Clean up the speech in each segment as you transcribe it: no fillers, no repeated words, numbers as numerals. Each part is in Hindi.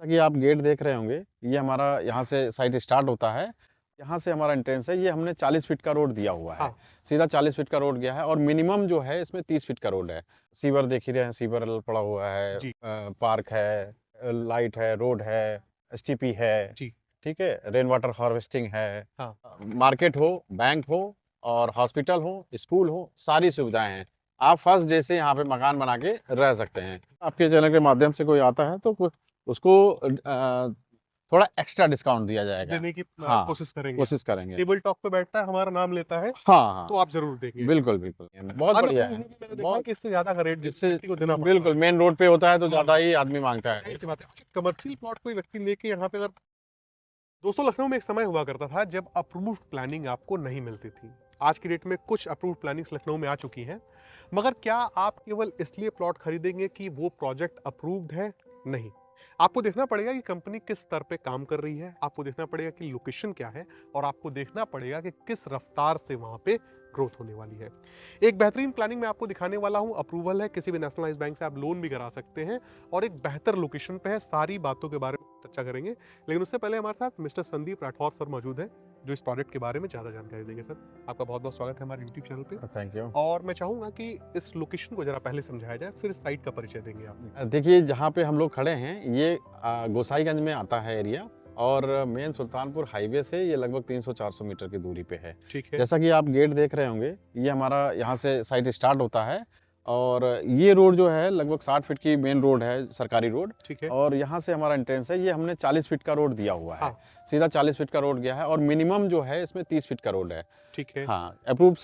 कि आप गेट देख रहे होंगे, ये हमारा यहाँ से साइट स्टार्ट होता है, यहाँ से हमारा एंट्रेंस है। ये हमने 40 फीट का रोड दिया हुआ है। हाँ। सीधा 40 फीट का रोड गया है और मिनिमम जो है इसमें 30 फीट का रोड है। सीवर देख ही रहे हैं, सीवर पड़ा हुआ है, जी। पार्क है, लाइट है, रोड है, एसटीपी है, जी। ठीक है, रेन वाटर हार्वेस्टिंग है, हाँ। मार्केट हो, बैंक हो और हॉस्पिटल हो, स्कूल हो, सारी सुविधाएं हैं। आप फर्स्ट डे से यहाँ पे मकान बना के रह सकते हैं। आपके चैनल के माध्यम से कोई आता है तो उसको थोड़ा एक्स्ट्रा डिस्काउंट दिया जाएगा। देने की हाँ, कोशिश करेंगे। कोशिश करेंगे। टेबल टॉक पे बैठता है, हमारा नाम लेता है, हाँ, तो हाँ, आप जरूर देंगे। बिल्कुल, बिल्कुल। बहुत बढ़िया है। मैंने देखा है बहुत कि इससे ज्यादा का रेट जिससे व्यक्ति को देना पड़ता बिल्कुल है। मेन रोड पे होता है तो ज़्यादा ही आदमी माँगता है। जाहिर सी बात है। अच्छा, कमर्शियल प्लॉट कोई व्यक्ति लेके यहाँ पे अगर दोस्तों, लखनऊ में एक समय हुआ करता था जब अप्रूव्ड प्लानिंग आपको नहीं मिलती थी। आज की डेट में कुछ अप्रूव्ड प्लानिंग्स लखनऊ में आ चुकी हैं, मगर क्या आप केवल इसलिए प्लॉट खरीदेंगे कि वो प्रोजेक्ट अप्रूव्ड है? नहीं, आपको देखना पड़ेगा कि कंपनी किस स्तर पे काम कर रही है, आपको देखना पड़ेगा कि लोकेशन क्या है, और आपको देखना पड़ेगा कि किस रफ्तार से वहां पे ग्रोथ होने वाली है। एक बेहतरीन प्लानिंग मैं आपको दिखाने वाला हूं, अप्रूवल है, किसी भी नेशनलाइज बैंक से आप लोन भी करा सकते हैं, और एक बेहतर लोकेशन पे है। सारी बातों के बारे में चर्चा करेंगे, लेकिन उससे पहले हमारे साथ मिस्टर संदीप राठौर सर मौजूद हैं, जो इस प्रोजेक्ट के बारे में ज्यादा जानकारी देंगे। सर, आपका बहुत बहुत स्वागत है हमारे यूट्यूब चैनल पे। Thank you. और मैं चाहूंगा कि इस लोकेशन को जरा पहले समझाया जाए, फिर इस साइट का परिचय देंगे आप। देखिए, जहाँ पे हम लोग खड़े हैं ये गोसाईगंज में आता है एरिया, और मेन सुल्तानपुर हाईवे से ये लगभग 300-400 मीटर की दूरी पे है। ठीक है। जैसा कि आप गेट देख रहे होंगे, ये हमारा यहाँ से साइट स्टार्ट होता है, और ये रोड जो है लगभग 60 फीट की मेन रोड है, सरकारी रोड। ठीक है। और यहाँ से हमारा एंट्रेंस है। ये हमने 40 फीट का रोड दिया हुआ है। हाँ। सीधा 40 फीट का रोड गया है और मिनिमम जो है इसमें 30 फीट का रोड है। ठीक है। हाँ, अप्रूव्ड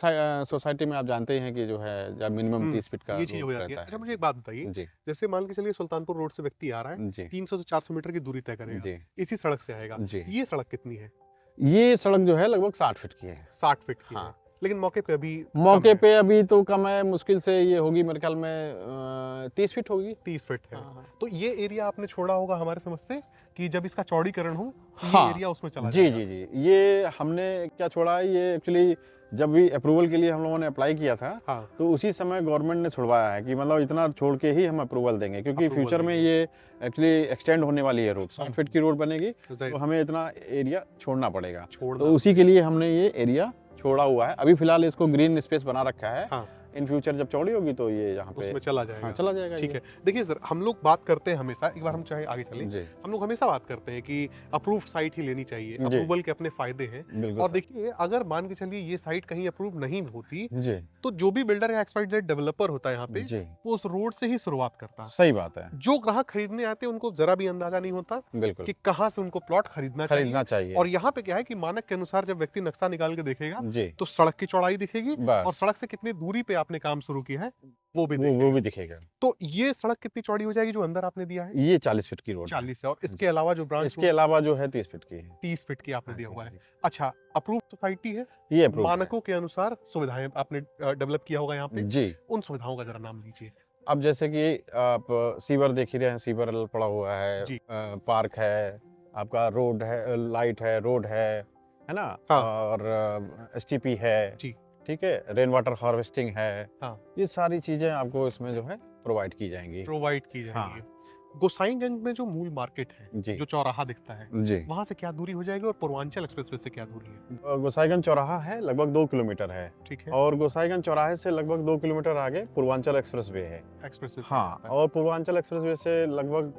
सोसाइटी में आप जानते हैं कि जो है जब मिनिमम 30 फीट का ये चीज हो रोड जाती है। रहता अच्छा, मुझे एक बात बताइए, जी, जैसे मान के चलिए सुल्तानपुर रोड से व्यक्ति आ रहा है, जी, 300 से 400 मीटर की दूरी तय करेगा, जी, इसी सड़क से आएगा, जी। ये सड़क कितनी है? ये सड़क जो है लगभग 60 फीट की है। 60 फीट की है, हाँ। लेकिन मौके पे अभी मौके कम है, पे अभी तो कम है, मुश्किल से ये होगी मेरे ख्याल में 30 फीट होगी। 30 फीट है। हाँ, हाँ। तो ये एरिया आपने छोड़ा होगा हमारे समझ से कि जब इसका चौड़ीकरण हो तो ये हाँ, एरिया उसमें चला जी, जाएगा। जी, जी। ये हमने क्या छोड़ा है, ये एक्चुअली जब भी अप्रूवल के लिए हम लोगों ने अप्लाई किया था, हाँ। तो उसी समय गवर्नमेंट ने छुड़वाया है कि मतलब इतना छोड़ के ही हम अप्रूवल देंगे, क्योंकि अप्रूवल फ्यूचर में देंगे। ये एक्चुअली एक्सटेंड होने वाली है रोड, 60 फीट की रोड बनेगी, तो जाहिर तो हमें इतना एरिया छोड़ना पड़ेगा। छोड़ना। तो उसी के लिए हमने ये एरिया छोड़ा हुआ है। अभी फिलहाल इसको ग्रीन स्पेस बना रखा है। हाँ। इन फ्यूचर जब चौड़ी होगी तो ये यहाँ पे उसमें चला जाएगा। हाँ, चला जाएगा। ठीक ये। है। देखिए सर, हम लोग बात करते हैं हमेशा, एक बार हम चाहे आगे चलें, जी, हम लोग हमेशा बात करते हैं कि अप्रूव्ड साइट ही लेनी चाहिए, जी। अप्रूवल के अपने फायदे हैं। बिल्कुल और सर। देखिए, अगर मान के चलिए ये साइट कहीं अप्रूव नहीं होती, जी, तो जो भी बिल्डर या XYZ डेवलपर होता है यहाँ पे, जी, वो उस रोड से ही शुरुआत करता है। सही बात है। जो ग्राहक खरीदने आते हैं उनको जरा भी अंदाजा नहीं होता बिल्कुल, कि कहाँ से उनको प्लॉट खरीदना खरीदना चाहिए। चाहिए। और यहाँ पे क्या है कि मानक के अनुसार जब व्यक्ति नक्शा निकाल के देखेगा, जी, तो सड़क की चौड़ाई दिखेगी, और बस सड़क से कितनी दूरी पे आपने काम शुरू किया है वो भी वो दिखेगा। भी दिखेगा। तो ये सड़क कितनी चौड़ी हो जाएगी जो अंदर आपने दिया है? ये 40 फीट की रोड है। 40 है, और इसके अलावा जो ब्रांच इसके अलावा जो है 30 फीट की है। 30 फीट की आपने हाँ दिया जी, हुआ हाँ है। जी। अच्छा, अप्रूव्ड सोसाइटी है, ये अप्रूव्ड है। मानकों के अनुसार सुविधाएं आपने डेवलप किया होगा यहाँ पे, जी। उन सुविधाओं का जरा नाम लीजिए। अब जैसे कि आप सीवर देख ही रहे हैं, सीवर पड़ा हुआ है, जी। पार्क है, आपका रोड है, लाइट है, रोड है ना? हाँ। और एसटीपी है, जी। ठीक है, रेन वाटर हार्वेस्टिंग है। हाँ। ये सारी चीजें आपको इसमें जो है प्रोवाइड की जाएंगी। प्रोवाइड की जाएंगी। हाँ। गोसाईगंज में जो मूल मार्केट है, जी, जो चौराहा दिखता है, जी। वहां से क्या दूरी हो जाएगी, और पूर्वांचल एक्सप्रेसवे से क्या दूरी है? गोसाईगंज चौराहा है, लगभग 2 किलोमीटर है। ठीक है। और गोसाईगंज चौराहे से लगभग 2 किलोमीटर आगे पूर्वांचल एक्सप्रेसवे है। एक्सप्रेसवे से हाँ, आता है। और पूर्वांचल एक्सप्रेसवे से लगभग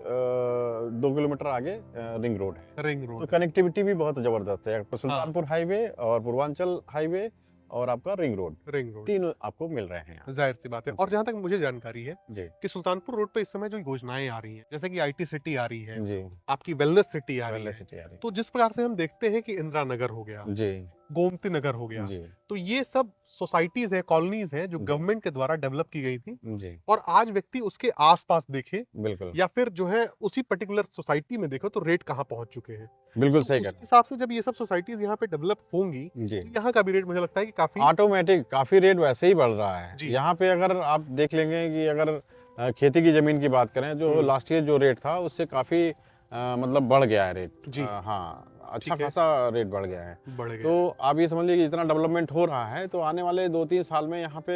2 किलोमीटर आगे रिंग रोड है। रिंग तो रोड। कनेक्टिविटी भी बहुत जबरदस्त है। आपको सुल्तानपुर हाईवे और पूर्वांचल हाईवे और आपका रिंग रोड, रिंग रोड, तीनों आपको मिल रहे हैं यहाँ। जाहिर सी बात है। और जहां तक मुझे जानकारी है जी, कि सुल्तानपुर रोड पे इस समय जो योजनाएं आ रही हैं, जैसे कि IT सिटी आ रही है, जी, आपकी वेलनेस सिटी आ रही वेलनेस है, सिटी आ रही तो जिस प्रकार से हम देखते हैं कि इंदिरा नगर हो गया, है। जी, गोमती नगर हो गया, जी, तो ये सब सोसाइटीज है, कॉलोनीज है, जो जी। गवर्नमेंट के द्वारा डेवलप की गई थी, जी, और आज व्यक्ति उसके आसपास देखे, बिल्कुल, या फिर जो है उसी पर्टिकुलर सोसाइटी में देखो तो रेट कहाँ पहुंच चुके हैं। बिल्कुल तो सही उस कह रहे हिसाब से जब ये सब सोसाइटीज यहाँ पे डेवलप होंगी, हैं। जी, तो यहाँ का भी रेट मुझे लगता है कि काफी ऑटोमेटिक काफी रेट वैसे ही बढ़ रहा है। जी। यहाँ पे अगर आप देख लेंगे कि अगर खेती की जमीन की बात करें, जो लास्ट ईयर जो रेट था उससे काफी मतलब बढ़ गया है रेट। जी। हाँ, अच्छा ठीक है। खासा रेट बढ़ गया है। बढ़ गया। तो आप ये समझ लीजिए कि इतना डेवलपमेंट हो रहा है, तो आने वाले 2-3 साल में यहाँ पे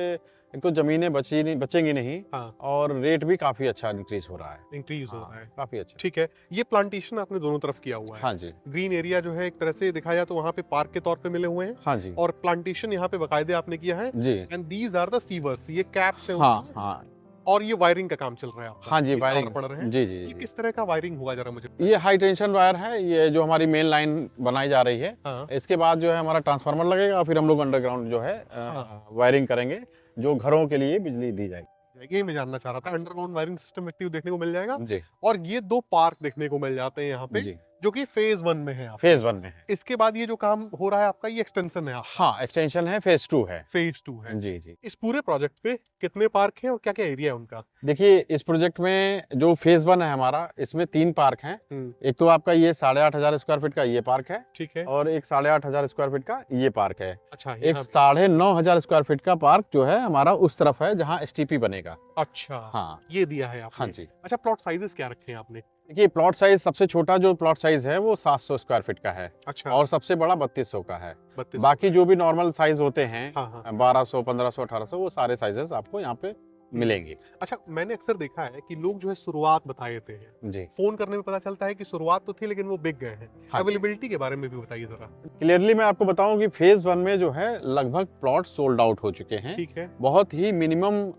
एक तो ज़मीनें बचेंगी नहीं, हाँ, और रेट भी काफ़ी अच्छा इंक्रीज़ हो रहा है। इंक्रीज हो हाँ, रहा है। काफ़ी अच्छा। ठीक है, ये प्लांटेशन आपने दोनों तरफ किया हुआ है। हाँ जी। ग्रीन एरिया जो है एक तरह से देखा जाए तो वहाँ पे पार्क के तौर पे मिले हुए हैं, हाँ जी। और प्लांटेशन यहाँ पे बाकायदे आपने किया है। जी। And these are the sewers, ये कैप्स हैं हाँ, उनकी, हाँ। और ये वायरिंग का काम चल रहा है आपका। हाँ जी, ये तार वायरिंग। पड़ रहे हैं। जी, जी, ये जी। किस तरह का वायरिंग हुआ जरा मुझे? ये हाई टेंशन वायर है, ये जो हमारी मेन लाइन बनाई जा रही है। हाँ, इसके बाद जो है हमारा ट्रांसफार्मर लगेगा, फिर हम लोग अंडरग्राउंड जो है हाँ। वायरिंग करेंगे, जो घरों के लिए बिजली दी जाएगी। यही मैं जानना चाह रहा था, अंडरग्राउंड वायरिंग सिस्टम व्यक्ति को देखने को मिल जाएगा। जी, और ये 2 पार्क देखने को मिल जाते हैं यहाँ पे, जी। जो कि फेज 1 में है आपके। फेज़ 1 में है। इसके बाद ये जो काम हो रहा है आपका, ये एक्सटेंशन है आपका। हाँ, एक्सटेंशन है, फेज़ 2 है। फेज 2 है। जी, जी। इस पूरे प्रोजेक्ट पे कितने पार्क हैं और क्या-क्या एरिया है उनका? देखिए, इस प्रोजेक्ट में जो फेज़ 1 है हमारा, इसमें 3 पार्क हैं। हुँ, एक तो आपका ये 8,500 स्क्वायर फीट का ये पार्क है, ठीक है। और एक 8,500 स्क्वायर फीट का ये पार्क है। अच्छा, एक यहाँ पे। 9,500 स्क्वायर फीट का पार्क जो है हमारा उस तरफ है, जहाँ एसटीपी बनेगा। अच्छा, हाँ, ये दिया है आपने। हाँ जी। अच्छा, प्लॉट साइजेस क्या रखे हैं आपने? देखिए, प्लॉट साइज़ सबसे छोटा जो प्लॉट साइज़ है वो 700 स्क्वायर फीट का है, अच्छा, और सबसे बड़ा 3200 का है। 32। बाकी जो भी नॉर्मल साइज़ होते हैं, हाँ, हाँ। 1200, 1500, 1800, वो सारे साइज़ेज़ आपको यहाँ पे मिलेंगे। अच्छा, मैंने अक्सर देखा है कि लोग जो है शुरुआत बता देते हैं। जी। फ़ोन करने में पता चलता है कि शुरुआत तो थी लेकिन वो बिक गए हैं। हाँ जी। अवेलेबिलिटी के बारे में भी बताइए ज़रा। क्लियरली मैं आपको बताऊँ कि फेज़ 1 में जो है लगभग प्लॉट सोल्ड आउट हो चुके हैं। ठीक है। बहुत ही मिनिमम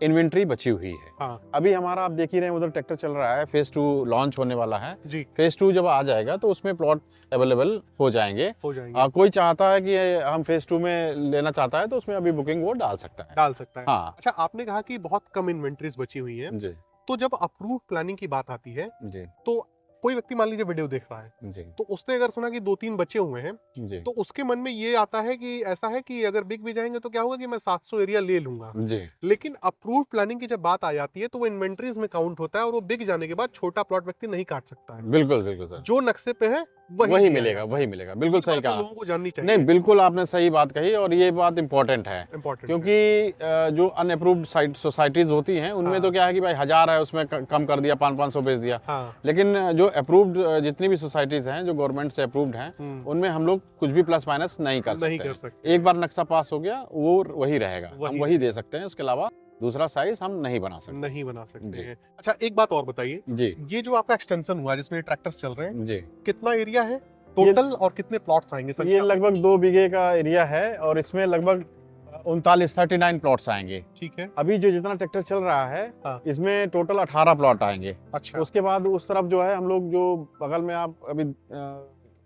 इन्वेंट्री बची हुई है। हाँ, अभी हमारा आप देख ही रहे हैं, उधर ट्रैक्टर चल रहा है, फेज़ 2 लॉन्च होने वाला है। जी, फेज़ 2 जब आ जाएगा तो उसमें प्लॉट अवेलेबल हो जाएंगे। हो जाएंगे। कोई चाहता है कि हम फेज़ 2 में लेना चाहता है, तो उसमें अभी बुकिंग वो डाल सकता है। डाल सकता है। हाँ। अच्छा, आपने कहा कि बहुत कम इन्वेंटरीज़ बची हुई हैं। जी, तो जब अप्रूव्ड प्लानिंग की बात आती है, जी, तो कोई व्यक्ति मान लीजिए वीडियो देख रहा है, जी, तो उसने अगर सुना कि 2-3 बचे हुए हैं, जी, तो उसके मन में ये आता है कि ऐसा है कि अगर बिक भी जाएँगे तो क्या होगा कि मैं 700 एरिया ले लूँगा। जी। लेकिन अप्रूव्ड प्लानिंग की जब बात आ जाती है तो वो इन्वेंटरीज में काउंट होता है, और वो बिक जाने के बाद छोटा प्लॉट व्यक्ति नहीं काट सकता है। बिल्कुल, बिल्कुल सर। जो नक्शे पे है वही वही दिया मिलेगा, जाता वही है। मिलेगा। बिल्कुल ये सही बातें कहा। लोगों को जाननी नहीं, चाहिए। बिल्कुल आपने सही बात कही, और ये बात इम्पोर्टेंट है। इम्पोर्टेंट है। क्योंकि जो अनअप्रूव्ड सोसाइटीज़ होती हैं, उनमें हाँ। तो क्या है कि भाई 1000 है, उसमें कम कर दिया, 500-500 बेच दिया। हाँ। लेकिन जो अप्रूव्ड जितनी भी सोसाइटीज़ हैं, जो गवर्नमेंट से अप्रूव्ड हैं, उनमें हम लोग कुछ भी प्लस माइनस नहीं कर नहीं सकते कर हैं। सकते। एक बार नक्शा पास हो गया, वो वही रहेगा। हम वही वही दे सकते हैं, उसके अलावा दूसरा साइज़ हम नहीं बना सकते। नहीं बना सकते जी। हैं। अच्छा, एक बात और बताइए, जी, ये जो आपका एक्सटेंशन हुआ जिसमें ट्रैक्टर्स चल रहे हैं, जी। कितना एरिया है टोटल और कितने प्लॉट्स आएंगे? ये संख्या में? लगभग 2 बीघे का एरिया है, और इसमें लगभग 39 प्लॉट्स आएंगे। ठीक है। अभी जो जितना ट्रैक्टर चल रहा है, हाँ। इसमें टोटल 18 प्लॉट आएंगे। अच्छा। उसके बाद उस तरफ जो है हम लोग, जो बगल में आप अभी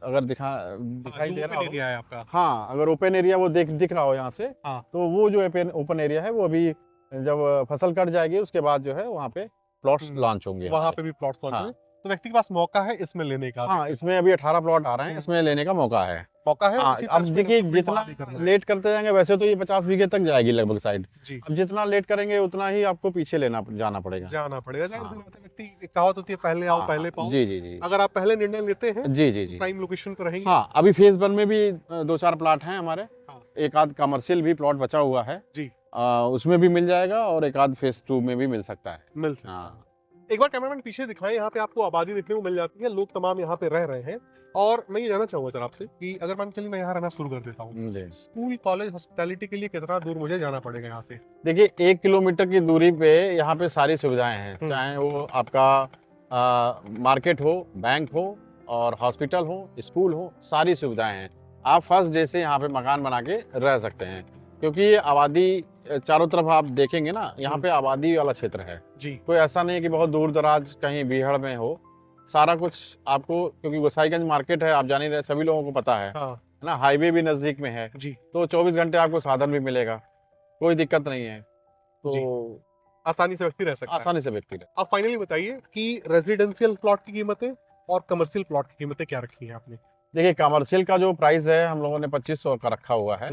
अगर दिखाई दे रहा हो, एरिया है आपका। हाँ, अगर ओपन एरिया वो दिख रहा हो यहाँ से, हाँ। तो वो जो ओपन एरिया है, वो अभी जब फसल कट जाएगी उसके बाद जो है वहाँ पे प्लॉट्स लॉन्च होंगे वहाँ हमारे। पे भी प्लॉट्स लॉन्च हाँ। होंगे। तो व्यक्ति के पास मौका है इसमें लेने का। हाँ, इसमें अभी 18 प्लॉट आ रहे हैं, इसमें लेने का मौका है। मौका है। हाँ, इसी अब तर्ज पे देखिए डेवलपमेंट जितना वहाँ भी करना है। लेट करते जाएंगे, वैसे तो ये 50 बीघे तक जाएगी लगभग साइड। जी। अब जितना लेट करेंगे उतना ही आपको पीछे जाना पड़ेगा। जाना पड़ेगा। जाहिर सी हाँ। बात है, व्यक्ति एक कहावत होती है, पहले आओ हाँ, पहले हाँ, पाओ। जी, जी, जी। अगर आप पहले निर्णय लेते हैं जी, जी, तो जी। प्राइम लोकेशन पे रहेंगे। हाँ, अभी फेज़ 1 में भी 2-4 प्लॉट हैं हमारे। हाँ। एक आध कमर्शियल भी प्लॉट बचा हुआ है। जी। उसमें भी मिल जाएगा, और एक आध फेज़ 2 में भी मिल सकता है। मिल सकता है। हाँ। एक बार कैमरामैन पीछे दिखाएं, यहाँ पे आपको आबादी देखने को मिल जाती है, लोग तमाम यहाँ पे रह रहे हैं। और मैं ये जानना चाहूंगा सर आपसे कि अगर मान के चलिए मैं यहाँ रहना शुरू कर देता हूँ, जी। स्कूल कॉलेज हॉस्पिटैलिटी के लिए कितना दूर मुझे जाना पड़ेगा यहाँ से? देखिए, 1 किलोमीटर की दूरी पे यहाँ पे सारी सुविधाएं हैं, चाहे वो आपका मार्केट हो, बैंक हो, और हॉस्पिटल हो, स्कूल हो, सारी सुविधाएं हैं। आप फर्स्ट डे से यहाँ पे मकान बना के रह सकते हैं, क्योंकि ये आबादी चारों तरफ आप देखेंगे ना, यहाँ पे आबादी वाला क्षेत्र है। जी। कोई ऐसा नहीं है कि बहुत दूर दराज कहीं बीहड़ में हो। सारा कुछ आपको, क्योंकि गोसाईगंज मार्केट है, आप जान ही रहे, सभी लोगों को पता है हाँ। ना, हाईवे भी नज़दीक में है, जी। तो 24 घंटे आपको साधन भी मिलेगा, कोई दिक्कत नहीं है। तो आसानी से व्यक्ति रह सकता है। आसानी से व्यक्ति रहे। आप फाइनली बताइए कि रेजिडेंशियल प्लॉट की कीमतें और कमर्शियल प्लॉट की कीमतें क्या रखी हैं आपने? देखिए, कमर्शियल का जो प्राइस है हम लोगों ने 2500 का रखा हुआ है,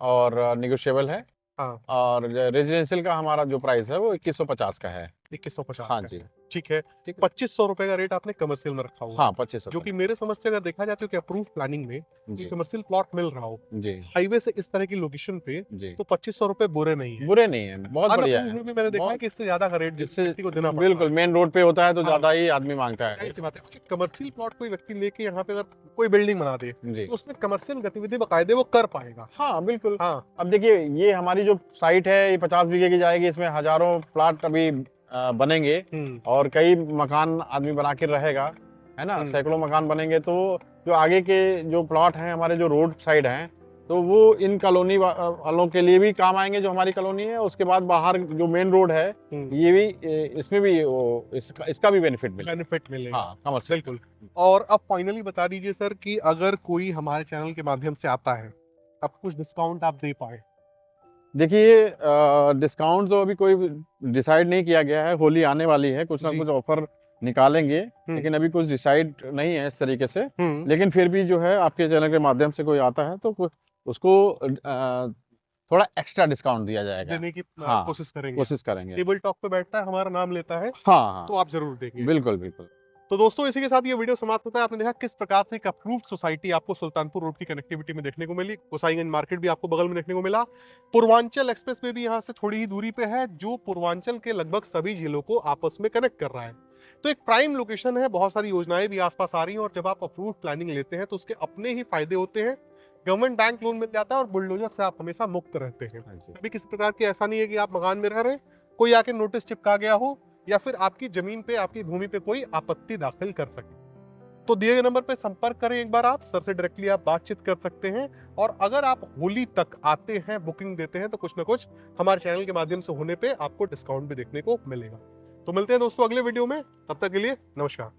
और निगोशिएबल है। हाँ। और रेजिडेंशियल का हमारा जो प्राइस है वो 2150 का है। 2150 हाँ का जी, है। ठीक है, ठीक है। 2500 रुपए का रेट आपने कमर्शियल में रखा हुआ है। हाँ, 2500 जो कि मेरे समझ से अगर देखा जाए तो कि अप्रूव प्लानिंग में जी, कमर्शियल प्लॉट मिल रहा हो जी, हाईवे से इस तरह की लोकेशन पे, जी। तो 2500 रुपए बुरे नहीं है। बुरे नहीं है, बहुत बढ़िया अनअप्रूव है। में भी मैंने देखा है बहुत कि इससे ज्यादा का रेट इससे व्यक्ति को देना पड़ता बिल्कुल है। मेन रोड पे होता है तो हाँ, ज़्यादा ही आदमी माँगता है। जाहिर सी बात है। अच्छा, कमर्शियल प्लॉट कोई व्यक्ति लेके यहाँ पे अगर कोई बिल्डिंग बना दे जी। तो उसमें कमर्शियल गतिविधि बकायदे वो कर पाएगा। हाँ, बिल्कुल। हाँ, अब देखिए ये हमारी जो साइट है ये 50 बीघे की जाएगी, इसमें हज़ारों प्लॉट अभी बनेंगे और कई मकान आदमी बना के रहेगा, है ना? सैकड़ों मकान बनेंगे तो जो आगे के जो प्लॉट हैं हमारे जो रोड साइड हैं, तो वो इन कॉलोनी वालों के लिए भी काम आएँगे जो हमारी कॉलोनी है। उसके बाद बाहर जो मेन रोड है, ये भी इसमें भी वो इसका भी बेनिफिट मिलेगा। बेनिफिट मिलेगा। हाँ, कमर्शियल। बिल्कुल। और अब फाइनली बता दीजिए सर कि अगर कोई हमारे चैनल के माध्यम से आता है, अब कुछ डिस्काउंट आप दे पाए? देखिए डिस्काउंट तो अभी कोई डिसाइड नहीं किया गया है, होली आने वाली है, कुछ ना जी। कुछ ऑफर निकालेंगे, लेकिन अभी कुछ डिसाइड नहीं है इस तरीके से। लेकिन फिर भी जो है आपके चैनल के माध्यम से कोई आता है तो उसको थोड़ा एक्स्ट्रा डिस्काउंट दिया जाएगा। देने की हाँ, कोशिश करेंगे। कोशिश करेंगे। टेबल टॉक पे बैठता है, हमारा नाम लेता है, हाँ, तो हाँ, आप जरूर देंगे। बिल्कुल, बिल्कुल। तो दोस्तों इसी के साथ ये वीडियो समाप्त होता है। आपने देखा किस प्रकार से एक अप्रूव्ड सोसाइटी आपको सुल्तानपुर रोड की कनेक्टिविटी में देखने को मिली। गोसाईगंज मार्केट भी आपको बगल में देखने को मिला। पूर्वांचल एक्सप्रेस वे भी यहाँ से थोड़ी ही दूरी पे है, जो पूर्वांचल के लगभग सभी जिलों को आपस में कनेक्ट कर रहा है। तो एक प्राइम लोकेशन है, बहुत सारी योजनाएं भी आसपास आ रही हैं और जब आप अप्रूव्ड प्लानिंग लेते हैं तो उसके अपने ही फायदे होते हैं। गवर्नमेंट बैंक लोन मिल जाता है और बुलडोजर से आप हमेशा मुक्त रहते हैं। हाँ जी। कभी किसी प्रकार की ऐसा नहीं है कि आप मकान में रह रहे, कोई आके नोटिस चिपका गया हो या फिर आपकी जमीन पे, आपकी भूमि पे कोई आपत्ति दाखिल कर सके। तो दिए गए नंबर पे संपर्क करें, एक बार आप सर से डायरेक्टली आप बातचीत कर सकते हैं। और अगर आप होली तक आते हैं, बुकिंग देते हैं, तो कुछ ना कुछ हमारे चैनल के माध्यम से होने पे आपको डिस्काउंट भी देखने को मिलेगा। तो मिलते हैं दोस्तों अगले वीडियो में, तब तक के लिए नमस्कार।